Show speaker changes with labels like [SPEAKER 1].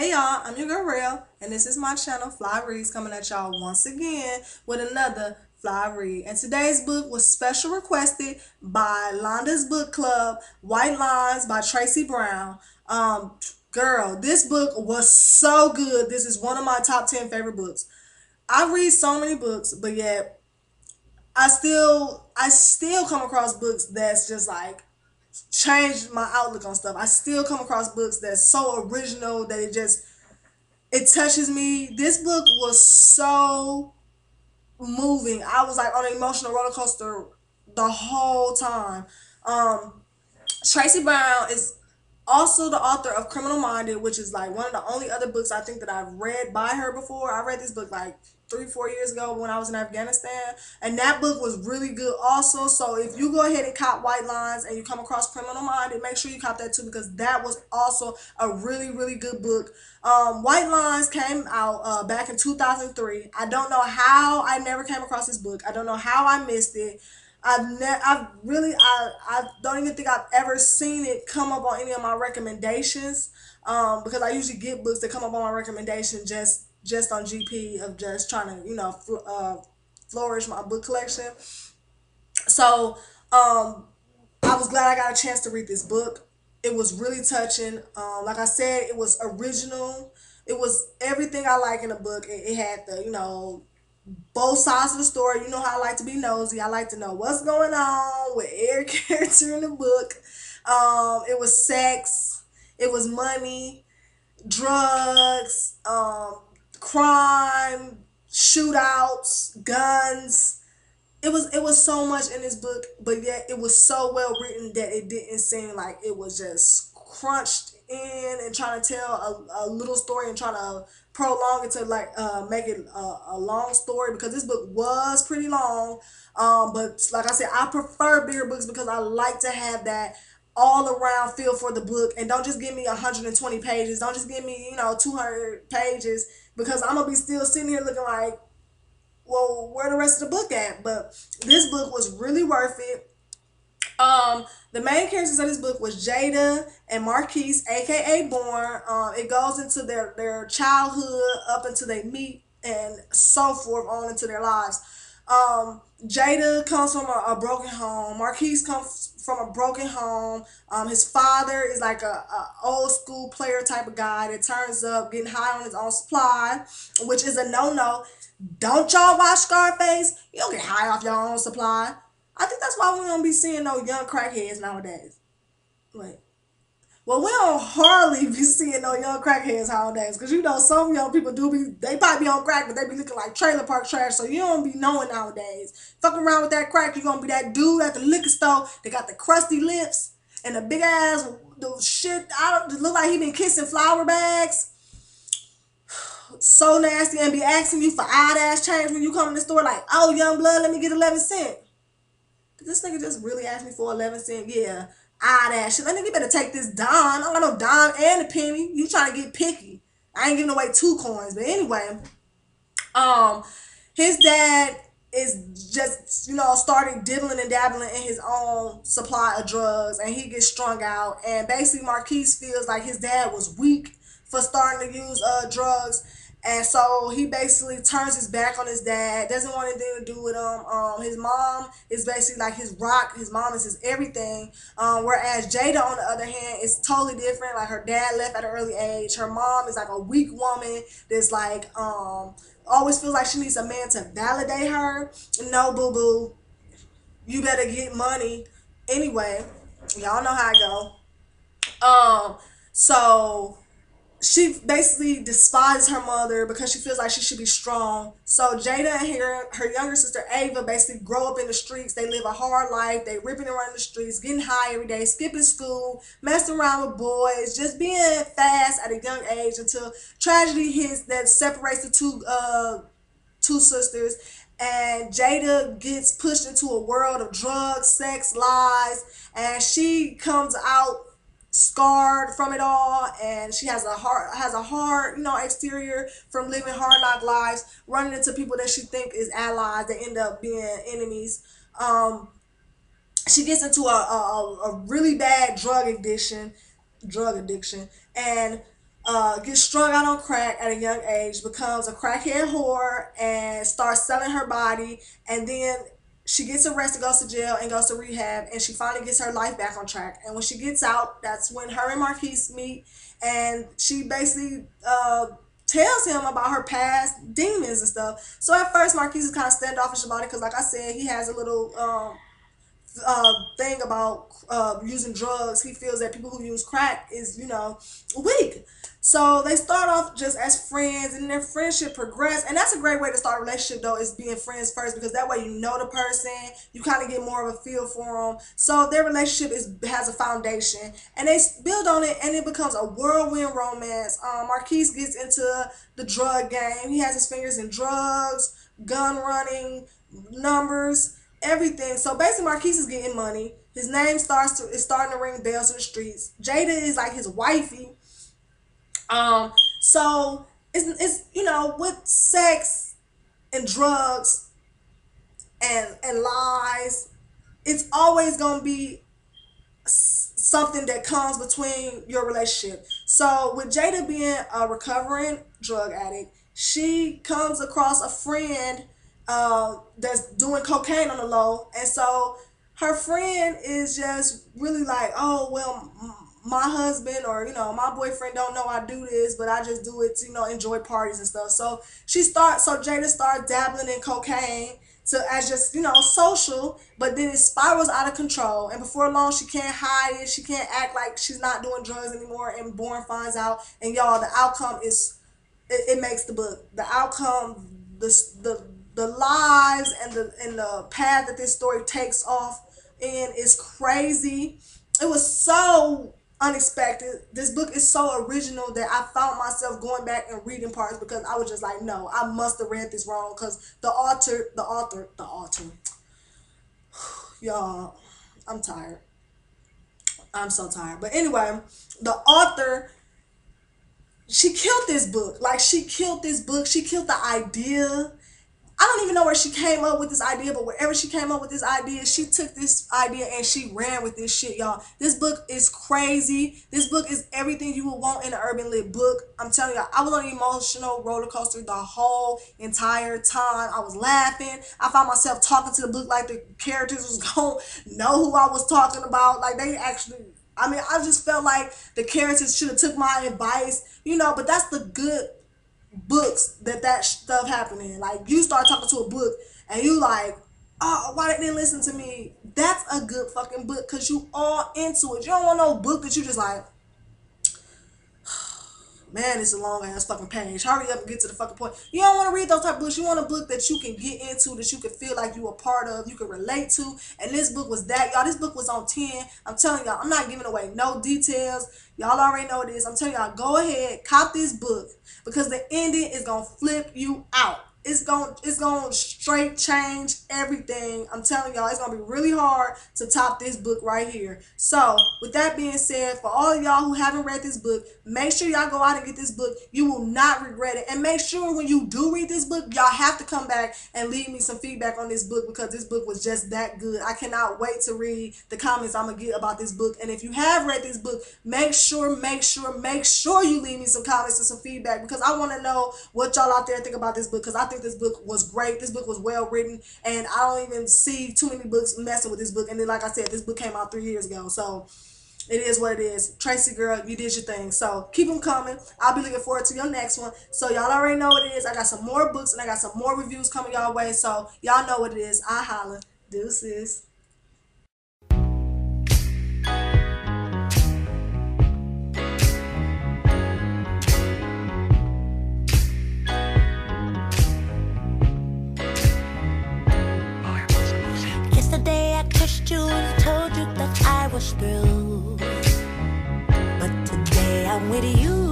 [SPEAKER 1] Hey y'all, I'm your girl Real, and this is my channel Fly Readz coming at y'all once again with another Fly Read. And today's book was special requested by Londa's Book Club, White Lines by Tracy Brown. Girl, this book was so good. This is one of my top 10 favorite books. I read so many books, but yet I still come across books that's just like changed my outlook on stuff. I still come across books that's so original that it touches me. This book was so moving. I was like on an emotional roller coaster the whole time. Um, Tracy Brown is also the author of Criminal Minded, which is like one of the only other books I think that I've read by her before. I read this book like 3, 4 years ago when I was in Afghanistan, and that book was really good also. So if you go ahead and cop White Lines and you come across Criminal Minded, make sure you cop that too because that was also a really really good book. White Lines came out back in 2003. I don't know how I never came across this book. I don't know how I missed it. I don't even think I've ever seen it come up on any of my recommendations. Because I usually get books that come up on my recommendation just on GP of just trying to flourish my book collection. So I was glad I got a chance to read this book. It was really touching. Like I said, it was original. It was everything I like in a book. It had the both sides of the story. You know how I like to be nosy. I like to know what's going on with every character in the book. It was sex. It was money, drugs, crime, shootouts, guns. It was so much in this book, but yet it was so well written that it didn't seem like it was just crunched in and trying to tell a little story and trying to prolong it to like make it a long story because this book was pretty long. But like I said, I prefer bigger books because I like to have that all around feel for the book and don't just give me 120 pages. Don't just give me 200 pages because I'm gonna be still sitting here looking like, well, where the rest of the book at? But this book was really worth it. The main characters of this book was Jada and Marquise, aka Born. It goes into their childhood up until they meet and so forth on into their lives. Jada comes from a broken home. Marquise comes from a broken home. His father is like a old school player type of guy that turns up getting high on his own supply, which is a no no. Don't y'all watch Scarface? You don't get high off your own supply. I think that's why we don't be seeing no young crackheads nowadays. Like, well, we don't hardly be seeing no young crackheads nowadays, cause some young people do be. They probably be on crack, but they be looking like trailer park trash. So you don't be knowing nowadays. Fucking around with that crack, you gonna be that dude at the liquor store that got the crusty lips and the big ass the shit. I don't look like he been kissing flour bags. So nasty and be asking you for odd ass change when you come in the store like, oh young blood, let me get 11 cents. This nigga just really asked me for 11 cents. Yeah, odd ass shit. That nigga better take this dime. I don't got no dime and a penny. You trying to get picky. I ain't giving away 2 coins. But anyway, um, his dad is just, started dibbling and dabbling in his own supply of drugs and he gets strung out. And basically Marquise feels like his dad was weak for starting to use drugs. And so he basically turns his back on his dad, doesn't want anything to do with him. His mom is basically like his rock. His mom is his everything. Whereas Jada, on the other hand, is totally different. Like her dad left at an early age. Her mom is like a weak woman that's like always feels like she needs a man to validate her. No, boo boo, you better get money. Anyway, y'all know how I go. So she basically despises her mother because she feels like she should be strong. So Jada and her younger sister Ava basically grow up in the streets. They live a hard life. They ripping around the streets, getting high every day, skipping school, messing around with boys, just being fast at a young age until tragedy hits that separates the two sisters. And Jada gets pushed into a world of drugs, sex, lies, and she comes out scarred from it all, and she has a hard exterior from living hard knock lives, running into people that she think is allies that end up being enemies. She gets into a really bad drug addiction, and gets strung out on crack at a young age, becomes a crackhead whore, and starts selling her body. And then she gets arrested, goes to jail, and goes to rehab, and she finally gets her life back on track. And when she gets out, that's when her and Marquise meet, and she basically tells him about her past demons and stuff. So at first, Marquise is kind of standoffish about it because, like I said, he has a little thing about using drugs. He feels that people who use crack is, weak. So they start off just as friends, and their friendship progress. And that's a great way to start a relationship, though, is being friends first, because that way you know the person, you kind of get more of a feel for them. So their relationship has a foundation, and they build on it, and it becomes a whirlwind romance. Marquise gets into the drug game. He has his fingers in drugs, gun running, numbers, everything. So basically, Marquise is getting money. His name is starting to ring bells in the streets. Jada is like his wifey. So it's with sex and drugs and lies, it's always gonna be something that comes between your relationship. So with Jada being a recovering drug addict, she comes across a friend that's doing cocaine on the low, and so her friend is just really like, oh well, my husband or my boyfriend don't know I do this, but I just do it to enjoy parties and stuff. So Jada starts dabbling in cocaine to as just social, but then it spirals out of control, and before long she can't hide it, she can't act like she's not doing drugs anymore, and Bourne finds out, and y'all, the outcome is it makes the book. The outcome, the lives and the path that this story takes off in is crazy. It was so unexpected. This book is so original that I found myself going back and reading parts because I was just like, no, I must have read this wrong, because the author, y'all, I'm tired. I'm so tired. But anyway, the author, she killed this book. Like, she killed this book. She killed the idea. I don't even know where she came up with this idea, but wherever she came up with this idea, she took this idea and she ran with this shit, y'all. This book is crazy. This book is everything you would want in an urban lit book. I'm telling y'all, I was on an emotional roller coaster the whole entire time. I was laughing. I found myself talking to the book like the characters was going to know who I was talking about. Like, they actually, I mean, I just felt like the characters should have took my advice, but that's the good books that stuff happening. Like, you start talking to a book and you like, oh, why they didn't listen to me? That's a good fucking book, because you all into it. You don't want no book that you just like, man, it's a long ass fucking page. Hurry up and get to the fucking point. You don't want to read those type of books. You want a book that you can get into, that you can feel like you a part of, you can relate to. And this book was that, y'all. This book was on 10. I'm telling y'all, I'm not giving away no details. Y'all already know this. I'm telling y'all, go ahead, cop this book, because the ending is gonna flip you out. It's gonna straight change everything. I'm telling y'all, it's gonna be really hard to top this book right here. So with that being said, for all of y'all who haven't read this book, make sure y'all go out and get this book. You will not regret it. And make sure when you do read this book, y'all have to come back and leave me some feedback on this book, because this book was just that good. I cannot wait to read the comments I'm gonna get about this book. And if you have read this book, make sure you leave me some comments and some feedback, because I want to know what y'all out there think about this book, because I think this book was great. This book was well written, and I don't even see too many books messing with this book. And then, like I said, this book came out 3 years ago, so it is what it is. Tracy, girl, you did your thing. So keep them coming. I'll be looking forward to your next one. So y'all already know what it is. I got some more books and I got some more reviews coming y'all way. So y'all know what it is. I holla. Deuces.
[SPEAKER 2] Yesterday I kissed you and told you that I was through, but today I'm with you.